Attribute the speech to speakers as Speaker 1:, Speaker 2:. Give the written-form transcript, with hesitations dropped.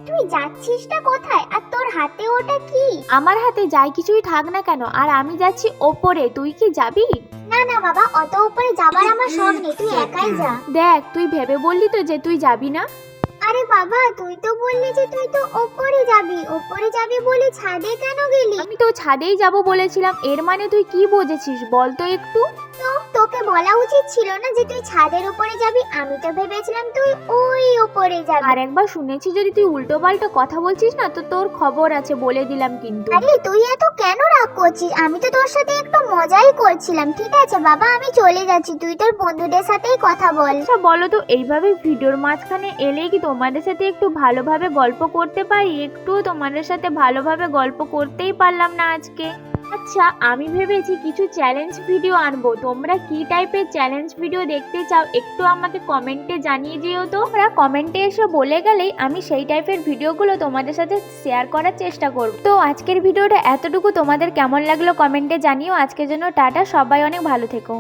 Speaker 1: তুই যাচ্ছিসটা কোথায় আর তোর হাতে ওটা কি?
Speaker 2: আমার হাতে যাই কিছুই থাক না কেন, আর আমি যাচ্ছি ওপরে, তুই কি যাবি?
Speaker 1: না না বাবা, অত উপরে যাবার আমার শখ নেই, তুই একাই যা।
Speaker 2: দেখ, তুই ভেবে বললি তো যে তুই যাবি না।
Speaker 1: আরে বাবা, তুই তো বললি যে তুই তো ওপরে যাবি, ওপরে যাবি বলে ছাদে কেন গেলি?
Speaker 2: আমি তো ছাদেই যাব বলেছিলাম, এর মানে তুই কি বুঝেছিস বল তো একটু।
Speaker 1: তো তোকে বলা উচিত ছিল না যে তুই ছাদের উপরে যাবি? আমি তো ভেবেছিলাম তুই ওই উপরে যাবি।
Speaker 2: আর একবার শুনেছি যদি তুই উল্টো পাল্টা কথা বলছিস না তো তোর খবর আছে, বলে দিলাম কিন্তু।
Speaker 1: আরে তুই এত কেন রাগ করছিস? আমি তো তোর সাথে একটু মজাই করছিলাম। ঠিক আছে বাবা, আমি চলে যাচ্ছি, তুই তোর বন্ধুদের সাথেই কথা বল।
Speaker 2: আচ্ছা বলো তো, এইভাবে ভিডিওর মাঝখানে এলেই কি তোমাদের সাথে একটু ভালোভাবে গল্প করতে পারি? একটু তোমাদের সাথে ভালোভাবে গল্প করতেই পারলাম না আজকে। আচ্ছা, আমি ভেবেছি কিছু চ্যালেঞ্জ ভিডিও আনবো। তোমরা কি টাইপের চ্যালেঞ্জ ভিডিও দেখতে চাও একটু আমাকে কমেন্টে জানিয়ে দিও। তোমরা কমেন্টে এসে বলে গেলেই আমি সেই টাইপের ভিডিওগুলো তোমাদের সাথে শেয়ার করার চেষ্টা করব। তো আজকের ভিডিওটা এতটুকু, তোমাদের কেমন লাগলো কমেন্টে জানিও। আজকের জন্য টাটা, সবাই অনেক ভালো থেকো।